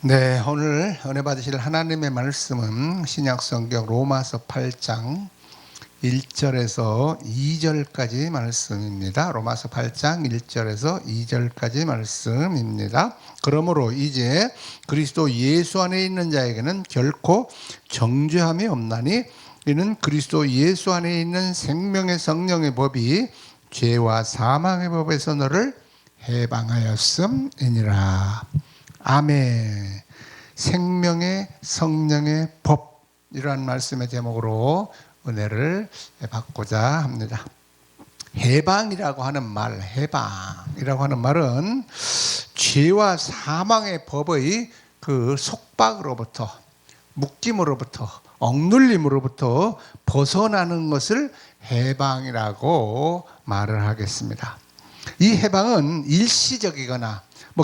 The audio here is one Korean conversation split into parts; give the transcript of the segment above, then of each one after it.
네, 오늘 은혜 받으실 하나님의 말씀은 신약성경 로마서 8장 1절에서 2절까지 말씀입니다. 로마서 8장 1절에서 2절까지 말씀입니다. 그러므로 이제 그리스도 예수 안에 있는 자에게는 결코 정죄함이 없나니 이는 그리스도 예수 안에 있는 생명의 성령의 법이 죄와 사망의 법에서 너를 해방하였음이니라. 아멘. 생명의 성령의 법이라는 말씀의 제목으로 은혜를 받고자 합니다. 해방이라고 하는 말은 죄와 사망의 법의 그 속박으로부터, 묶임으로부터, 억눌림으로부터 벗어나는 것을 해방이라고 말을 하겠습니다. 이 해방은 일시적이거나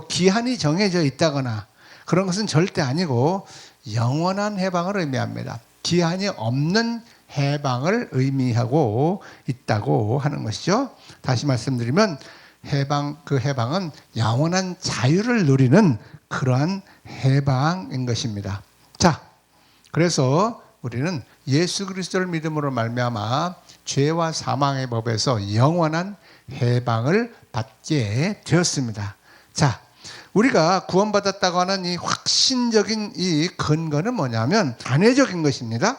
기한이 정해져 있다거나 그런 것은 절대 아니고 영원한 해방을 의미합니다. 기한이 없는 해방을 의미하고 있다고 하는 것이죠. 다시 말씀드리면 그 해방은 영원한 자유를 누리는 그러한 해방인 것입니다. 자, 그래서 우리는 예수 그리스도를 믿음으로 말미암아 죄와 사망의 법에서 영원한 해방을 받게 되었습니다. 자, 우리가 구원받았다고 하는 이 확신적인 이 근거는 뭐냐면 단회적인 것입니다.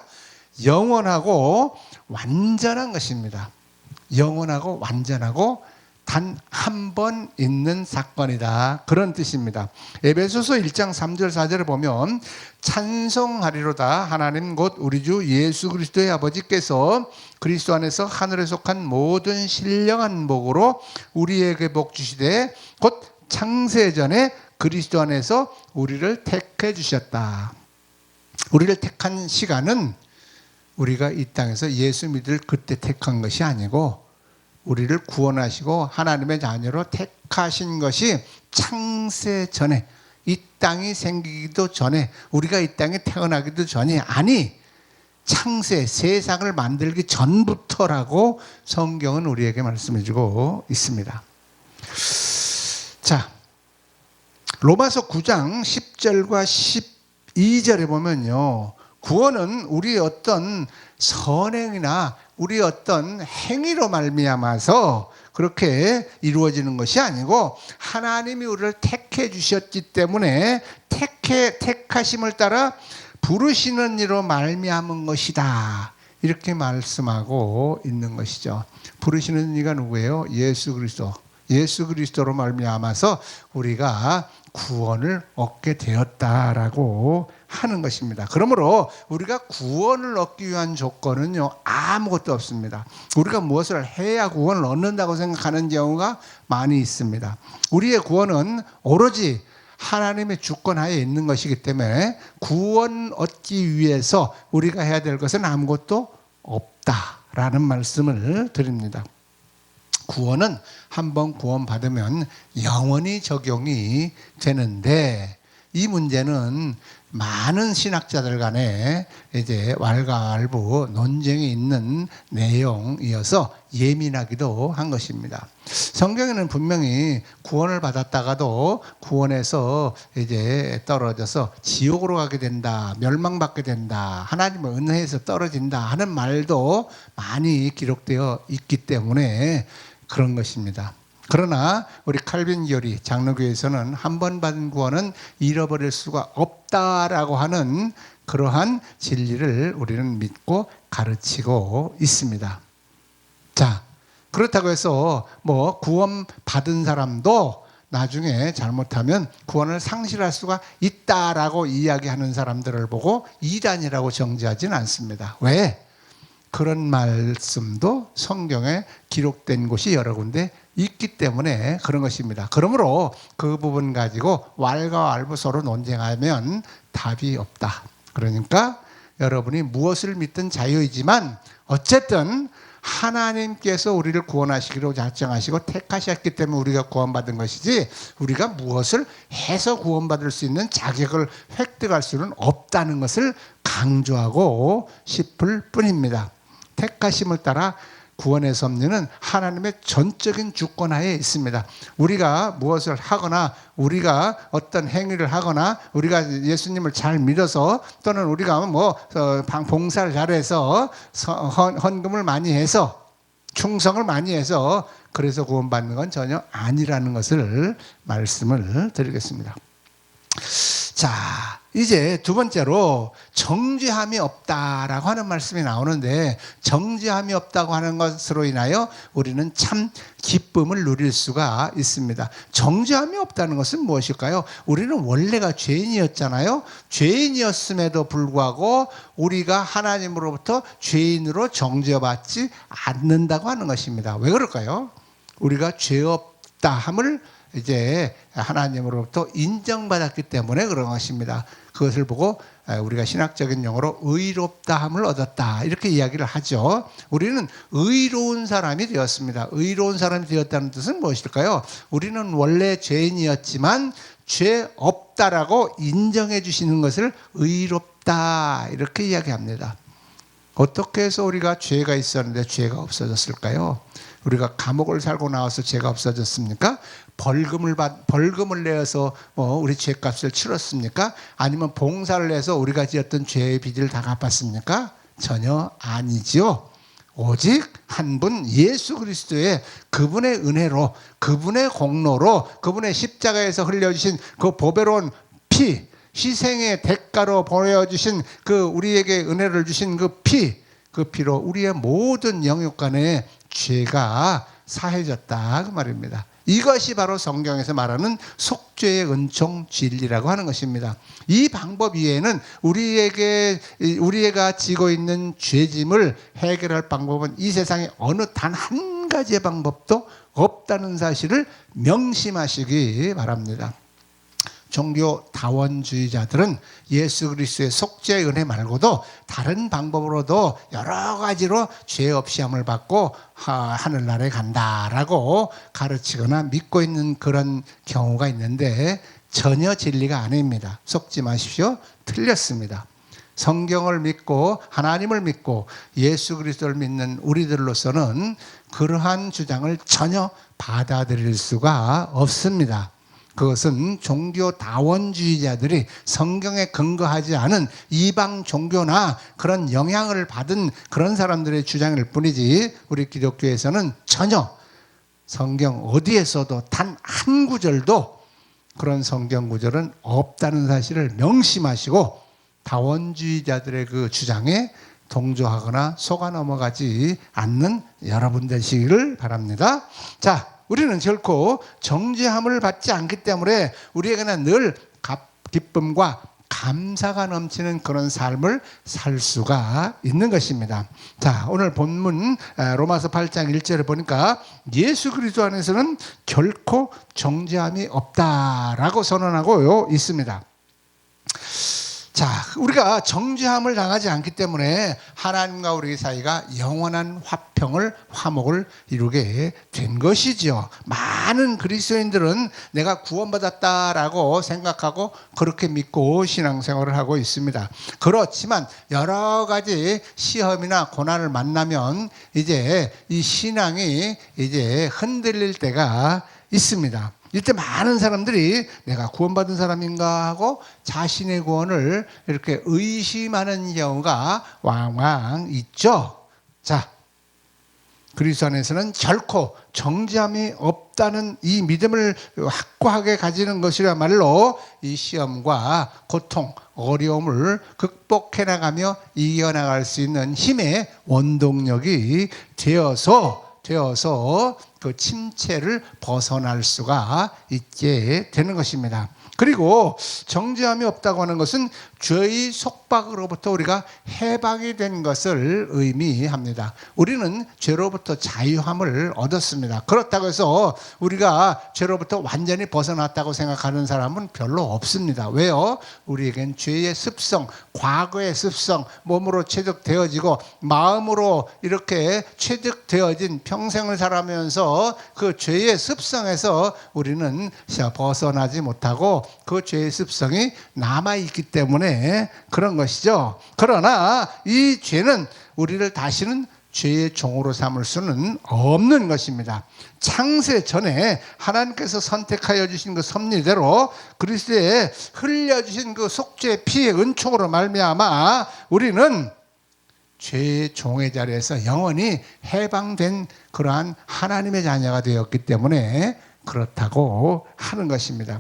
영원하고 완전한 것입니다. 영원하고 완전하고 단 한 번 있는 사건이다, 그런 뜻입니다. 에베소서 1장 3절 4절을 보면 찬송하리로다 하나님 곧 우리 주 예수 그리스도의 아버지께서 그리스도 안에서 하늘에 속한 모든 신령한 복으로 우리에게 복 주시되 곧 창세전에 그리스도 안에서 우리를 택해 주셨다. 우리를 택한 시간은 우리가 이 땅에서 예수 믿을 그때 택한 것이 아니고 우리를 구원하시고 하나님의 자녀로 택하신 것이 창세 전에, 이 땅이 생기기도 전에, 우리가 이 땅에 태어나기도 전이, 아니 창세, 세상을 만들기 전부터라고 성경은 우리에게 말씀해 주고 있습니다. 자, 로마서 9장 10절과 12절에 보면요, 구원은 우리 어떤 선행이나 우리 어떤 행위로 말미암아서 그렇게 이루어지는 것이 아니고 하나님이 우리를 택해 주셨기 때문에 택하심을 따라 부르시는 이로 말미암은 것이다, 이렇게 말씀하고 있는 것이죠. 부르시는 이가 누구예요? 예수 그리스도. 예수 그리스도로 말미암아서 우리가 구원을 얻게 되었다라고 하는 것입니다. 그러므로 우리가 구원을 얻기 위한 조건은요, 아무것도 없습니다. 우리가 무엇을 해야 구원을 얻는다고 생각하는 경우가 많이 있습니다. 우리의 구원은 오로지 하나님의 주권하에 있는 것이기 때문에 구원 얻기 위해서 우리가 해야 될 것은 아무것도 없다라는 말씀을 드립니다. 구원은 한번 구원받으면 영원히 적용이 되는데, 이 문제는 많은 신학자들 간에 이제 왈가왈부 논쟁이 있는 내용이어서 예민하기도 한 것입니다. 성경에는 분명히 구원을 받았다가도 구원에서 이제 떨어져서 지옥으로 가게 된다, 멸망받게 된다, 하나님의 은혜에서 떨어진다 하는 말도 많이 기록되어 있기 때문에 그런 것입니다. 그러나 우리 칼빈 교리 장로교에서는 한 번 받은 구원은 잃어버릴 수가 없다라고 하는 그러한 진리를 우리는 믿고 가르치고 있습니다. 자, 그렇다고 해서 구원 받은 사람도 나중에 잘못하면 구원을 상실할 수가 있다라고 이야기하는 사람들을 보고 이단이라고 정죄하지는 않습니다. 왜? 그런 말씀도 성경에 기록된 곳이 여러 군데 있기 때문에 그런 것입니다. 그러므로 그 부분 가지고 왈가왈부 서로 논쟁하면 답이 없다. 그러니까 여러분이 무엇을 믿든 자유이지만 어쨌든 하나님께서 우리를 구원하시기로 작정하시고 택하셨기 때문에 우리가 구원받은 것이지, 우리가 무엇을 해서 구원받을 수 있는 자격을 획득할 수는 없다는 것을 강조하고 싶을 뿐입니다. 택하심을 따라 구원의 섭리는 하나님의 전적인 주권하에 있습니다. 우리가 무엇을 하거나 우리가 어떤 행위를 하거나 우리가 예수님을 잘 믿어서 또는 우리가 봉사를 잘해서 헌금을 많이 해서 충성을 많이 해서 그래서 구원받는 건 전혀 아니라는 것을 말씀을 드리겠습니다. 자, 이제 두 번째로 정죄함이 없다라고 하는 말씀이 나오는데, 정죄함이 없다고 하는 것으로 인하여 우리는 참 기쁨을 누릴 수가 있습니다. 정죄함이 없다는 것은 무엇일까요? 우리는 원래가 죄인이었잖아요. 죄인이었음에도 불구하고 우리가 하나님으로부터 죄인으로 정죄받지 않는다고 하는 것입니다. 왜 그럴까요? 우리가 죄 없다 함을 이제 하나님으로부터 인정받았기 때문에 그런 것입니다. 그것을 보고 우리가 신학적인 용어로 의롭다함을 얻었다 이렇게 이야기를 하죠. 우리는 의로운 사람이 되었습니다. 의로운 사람이 되었다는 뜻은 무엇일까요? 우리는 원래 죄인이었지만 죄 없다라고 인정해 주시는 것을 의롭다 이렇게 이야기합니다. 어떻게 해서 우리가 죄가 있었는데 죄가 없어졌을까요? 우리가 감옥을 살고 나와서 죄가 없어졌습니까? 벌금을 내어서 우리 죄값을 치렀습니까? 아니면 봉사를 해서 우리가 지었던 죄의 빚을 다 갚았습니까? 전혀 아니지요. 오직 한 분 예수 그리스도의 그분의 은혜로, 그분의 공로로, 그분의 십자가에서 흘려주신 그 보배로운 피, 희생의 대가로 보여주신 그 우리에게 은혜를 주신 그 피로 우리의 모든 영육간의 죄가 사해졌다 그 말입니다. 이것이 바로 성경에서 말하는 속죄의 은총 진리라고 하는 것입니다. 이 방법 이외에는 우리가 지고 있는 죄짐을 해결할 방법은 이 세상에 어느 단 한 가지의 방법도 없다는 사실을 명심하시기 바랍니다. 종교 다원주의자들은 예수 그리스도의 속죄의 은혜 말고도 다른 방법으로도 여러 가지로 죄 없이 함을 받고 하늘나라에 간다라고 가르치거나 믿고 있는 그런 경우가 있는데 전혀 진리가 아닙니다. 속지 마십시오. 틀렸습니다. 성경을 믿고 하나님을 믿고 예수 그리스도를 믿는 우리들로서는 그러한 주장을 전혀 받아들일 수가 없습니다. 그것은 종교 다원주의자들이 성경에 근거하지 않은 이방 종교나 그런 영향을 받은 그런 사람들의 주장일 뿐이지 우리 기독교에서는 전혀 성경 어디에서도 단 한 구절도 그런 성경 구절은 없다는 사실을 명심하시고 다원주의자들의 그 주장에 동조하거나 속아 넘어가지 않는 여러분 되시기를 바랍니다. 자, 우리는 결코 정죄함을 받지 않기 때문에 우리에게는 늘 기쁨과 감사가 넘치는 그런 삶을 살 수가 있는 것입니다. 자, 오늘 본문 로마서 8장 1절에 보니까 예수 그리스도 안에서는 결코 정죄함이 없다라고 선언하고 있습니다. 자, 우리가 정죄함을 당하지 않기 때문에 하나님과 우리 사이가 영원한 화목을 이루게 된 것이죠. 많은 그리스도인들은 내가 구원받았다라고 생각하고 그렇게 믿고 신앙생활을 하고 있습니다. 그렇지만 여러 가지 시험이나 고난을 만나면 이제 이 신앙이 이제 흔들릴 때가 있습니다. 이때 많은 사람들이 내가 구원받은 사람인가 하고 자신의 구원을 이렇게 의심하는 경우가 왕왕 있죠. 자, 그리스도 안에서는 결코 정죄함이 없다는 이 믿음을 확고하게 가지는 것이야말로 이 시험과 고통, 어려움을 극복해 나가며 이겨나갈 수 있는 힘의 원동력이 되어서 그 침체를 벗어날 수가 있게 되는 것입니다. 그리고 정죄함이 없다고 하는 것은 죄의 속박으로부터 우리가 해방이 된 것을 의미합니다. 우리는 죄로부터 자유함을 얻었습니다. 그렇다고 해서 우리가 죄로부터 완전히 벗어났다고 생각하는 사람은 별로 없습니다. 왜요? 우리에겐 죄의 습성, 과거의 습성, 몸으로 체득되어지고 마음으로 이렇게 체득되어진 평생을 살아가면서 그 죄의 습성에서 우리는 벗어나지 못하고 그 죄의 습성이 남아있기 때문에 그런 것이죠. 그러나 이 죄는 우리를 다시는 죄의 종으로 삼을 수는 없는 것입니다. 창세 전에 하나님께서 선택하여 주신 그 섭리대로 그리스도에 흘려주신 그 속죄의 피의 은총으로 말미암아 우리는 죄의 종의 자리에서 영원히 해방된 그러한 하나님의 자녀가 되었기 때문에 그렇다고 하는 것입니다.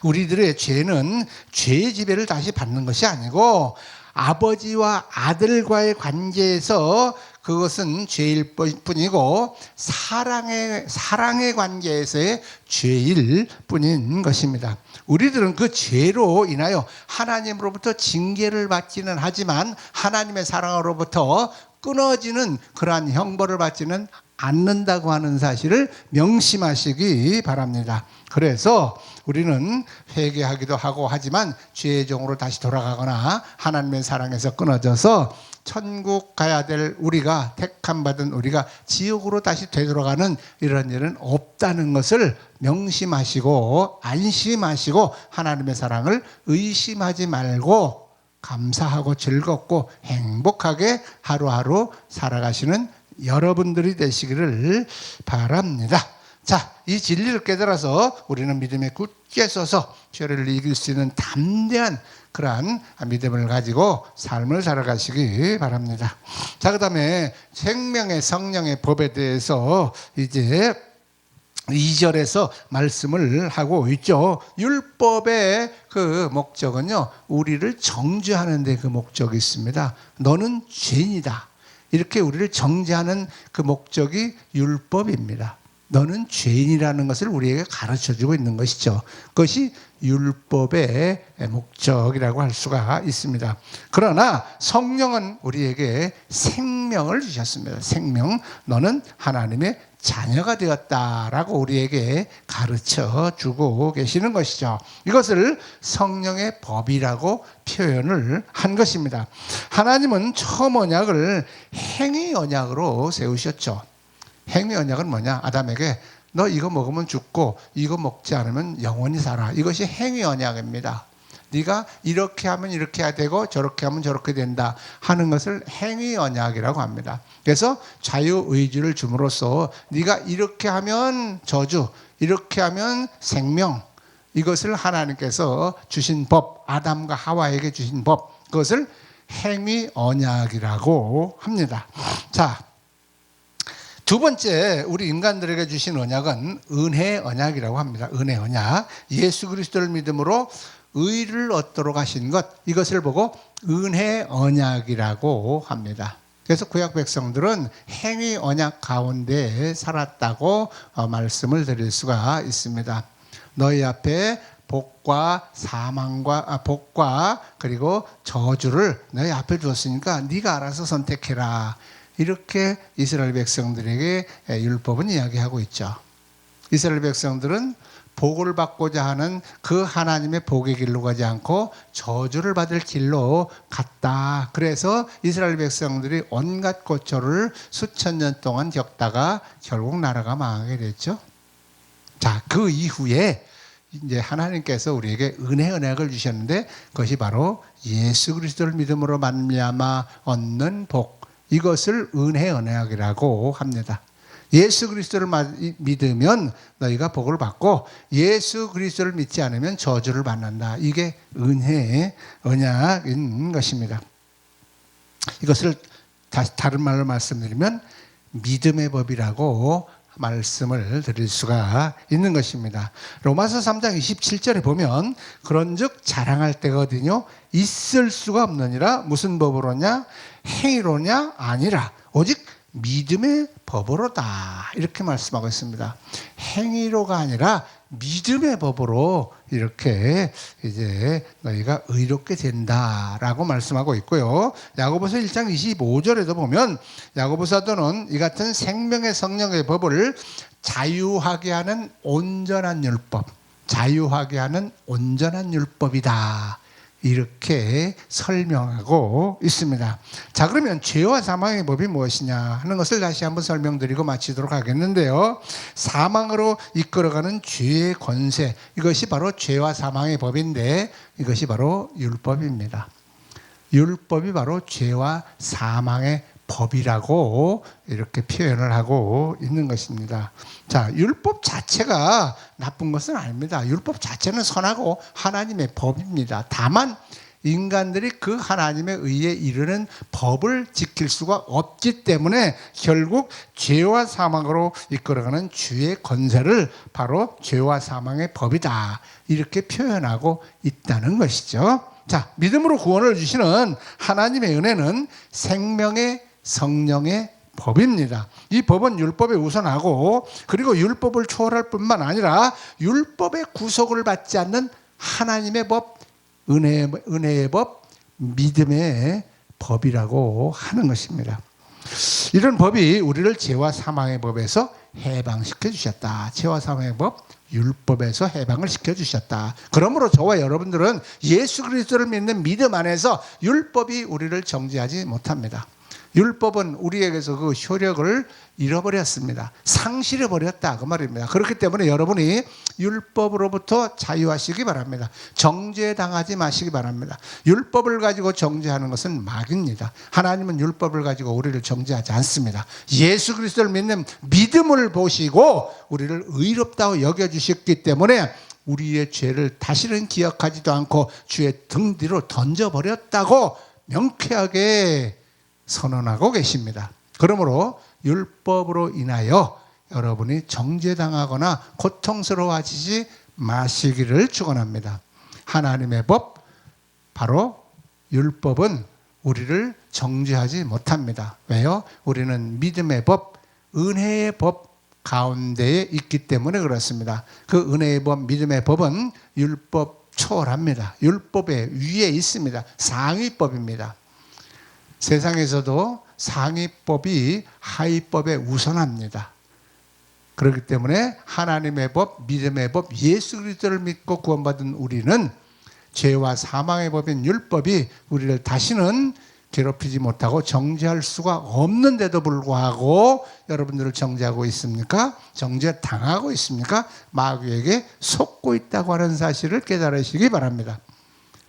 우리들의 죄는 죄의 지배를 다시 받는 것이 아니고 아버지와 아들과의 관계에서 그것은 죄일 뿐이고 사랑의 관계에서의 죄일 뿐인 것입니다. 우리들은 그 죄로 인하여 하나님으로부터 징계를 받지는 하지만 하나님의 사랑으로부터 끊어지는 그러한 형벌을 받지는 않는다고 하는 사실을 명심하시기 바랍니다. 그래서 우리는 회개하기도 하고 하지만 죄의 종으로 다시 돌아가거나 하나님의 사랑에서 끊어져서 천국 가야 될 우리가, 택함 받은 우리가 지옥으로 다시 되돌아가는 이런 일은 없다는 것을 명심하시고 안심하시고 하나님의 사랑을 의심하지 말고 감사하고 즐겁고 행복하게 하루하루 살아가시는 여러분들이 되시기를 바랍니다. 자, 이 진리를 깨달아서 우리는 믿음에 굳게 서서 죄를 이길 수 있는 담대한 그러한 믿음을 가지고 삶을 살아가시기 바랍니다. 자, 그 다음에 생명의 성령의 법에 대해서 이제 2절에서 말씀을 하고 있죠. 율법의 그 목적은요, 우리를 정죄하는 데 그 목적이 있습니다. 너는 죄인이다. 이렇게 우리를 정죄하는 그 목적이 율법입니다. 너는 죄인이라는 것을 우리에게 가르쳐주고 있는 것이죠. 그것이 율법의 목적이라고 할 수가 있습니다. 그러나 성령은 우리에게 생명을 주셨습니다. 생명, 너는 하나님의 자녀가 되었다라고 우리에게 가르쳐 주고 계시는 것이죠. 이것을 성령의 법이라고 표현을 한 것입니다. 하나님은 처음 언약을 행위 언약으로 세우셨죠. 행위 언약은 뭐냐? 아담에게 너 이거 먹으면 죽고 이거 먹지 않으면 영원히 살아. 이것이 행위 언약입니다. 네가 이렇게 하면 이렇게 해야 되고 저렇게 하면 저렇게 된다 하는 것을 행위 언약이라고 합니다. 그래서 자유의지를 줌으로써 네가 이렇게 하면 저주, 이렇게 하면 생명, 이것을 하나님께서 주신 법, 아담과 하와에게 주신 법, 그것을 행위 언약이라고 합니다. 자, 두 번째 우리 인간들에게 주신 언약은 은혜 언약이라고 합니다. 은혜 언약. 예수 그리스도를 믿음으로 의를 얻도록 하신 것, 이것을 보고 은혜 언약이라고 합니다. 그래서 구약 백성들은 행위 언약 가운데 살았다고 말씀을 드릴 수가 있습니다. 너희 앞에 복과 사망과 복과 그리고 저주를 너희 앞에 두었으니까 네가 알아서 선택해라. 이렇게 이스라엘 백성들에게 율법은 이야기하고 있죠. 이스라엘 백성들은 복을 받고자 하는 그 하나님의 복의 길로 가지 않고 저주를 받을 길로 갔다. 그래서 이스라엘 백성들이 온갖 고초를 수천 년 동안 겪다가 결국 나라가 망하게 됐죠. 자, 그 이후에 이제 하나님께서 우리에게 은혜 언약을 주셨는데 그것이 바로 예수 그리스도를 믿음으로 말미암아 얻는 복, 이것을 은혜 언약이라고 합니다. 예수 그리스도를 믿으면 너희가 복을 받고 예수 그리스도를 믿지 않으면 저주를 받는다. 이게 은혜의 언약인 것입니다. 이것을 다른 말로 말씀드리면 믿음의 법이라고 말씀을 드릴 수가 있는 것입니다. 로마서 3장 27절에 보면 그런즉 자랑할 때거든요 있을 수가 없느니라. 무슨 법으로냐? 행위로냐? 아니라 오직 믿음의 법으로다. 이렇게 말씀하고 있습니다. 행위로가 아니라 믿음의 법으로 이렇게 이제 너희가 의롭게 된다라고 말씀하고 있고요. 야고보서 1장 25절에도 보면 야고보 사도는 이 같은 생명의 성령의 법을 자유하게 하는 온전한 율법, 자유하게 하는 온전한 율법이다. 이렇게 설명하고 있습니다. 자, 그러면 죄와 사망의 법이 무엇이냐 하는 것을 다시 한번 설명드리고 마치도록 하겠는데요. 사망으로 이끌어가는 죄의 권세, 이것이 바로 죄와 사망의 법인데 이것이 바로 율법입니다. 율법이 바로 죄와 사망의 법이라고 이렇게 표현을 하고 있는 것입니다. 자, 율법 자체가 나쁜 것은 아닙니다. 율법 자체는 선하고 하나님의 법입니다. 다만 인간들이 그 하나님의 의에 이르는 법을 지킬 수가 없기 때문에 결국 죄와 사망으로 이끌어가는 주의 권세를 바로 죄와 사망의 법이다, 이렇게 표현하고 있다는 것이죠. 자, 믿음으로 구원을 주시는 하나님의 은혜는 생명의 성령의 법입니다. 이 법은 율법에 우선하고, 그리고 율법을 초월할 뿐만 아니라 율법의 구속을 받지 않는 하나님의 법, 은혜의 법, 믿음의 법이라고 하는 것입니다. 이런 법이 우리를 죄와 사망의 법에서 해방시켜 주셨다. 죄와 사망의 법, 율법에서 해방을 시켜주셨다. 그러므로 저와 여러분들은 예수 그리스도를 믿는 믿음 안에서 율법이 우리를 정죄하지 못합니다. 율법은 우리에게서 그 효력을 잃어버렸습니다. 상실해버렸다, 그 말입니다. 그렇기 때문에 여러분이 율법으로부터 자유하시기 바랍니다. 정죄당하지 마시기 바랍니다. 율법을 가지고 정죄하는 것은 마귀입니다. 하나님은 율법을 가지고 우리를 정죄하지 않습니다. 예수 그리스도를 믿는 믿음을 보시고 우리를 의롭다고 여겨주셨기 때문에 우리의 죄를 다시는 기억하지도 않고 주의 등 뒤로 던져버렸다고 명쾌하게 선언하고 계십니다. 그러므로 율법으로 인하여 여러분이 정죄당하거나 고통스러워하시지 마시기를 축원합니다. 하나님의 법, 바로 율법은 우리를 정죄하지 못합니다. 왜요? 우리는 믿음의 법, 은혜의 법 가운데에 있기 때문에 그렇습니다. 그 은혜의 법, 믿음의 법은 율법 초월합니다. 율법의 위에 있습니다. 상위법입니다. 세상에서도 상위법이 하위법에 우선합니다. 그렇기 때문에 하나님의 법, 믿음의 법, 예수 그리스도를 믿고 구원받은 우리는 죄와 사망의 법인 율법이 우리를 다시는 괴롭히지 못하고 정죄할 수가 없는데도 불구하고 여러분들을 정죄하고 있습니까? 정죄당하고 있습니까? 마귀에게 속고 있다고 하는 사실을 깨달으시기 바랍니다.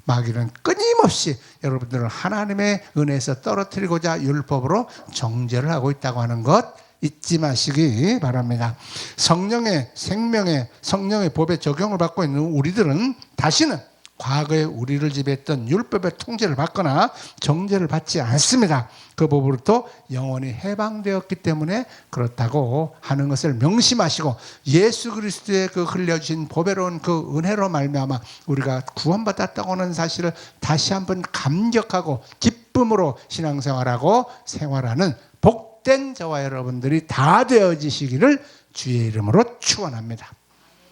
마귀는 끊임없이 여러분들을 하나님의 은혜에서 떨어뜨리고자 율법으로 정죄를 하고 있다고 하는 것 잊지 마시기 바랍니다. 성령의 생명의 성령의 법에 적용을 받고 있는 우리들은 다시는 과거에 우리를 지배했던 율법의 통제를 받거나 정죄를 받지 않습니다. 그 법으로부터 영원히 해방되었기 때문에 그렇다고 하는 것을 명심하시고 예수 그리스도의 그 흘려주신 보배로운 그 은혜로 말미암아 우리가 구원받았다고 하는 사실을 다시 한번 감격하고 기쁨으로 신앙생활하고 생활하는 복된 저와 여러분들이 다 되어지시기를 주의 이름으로 축원합니다.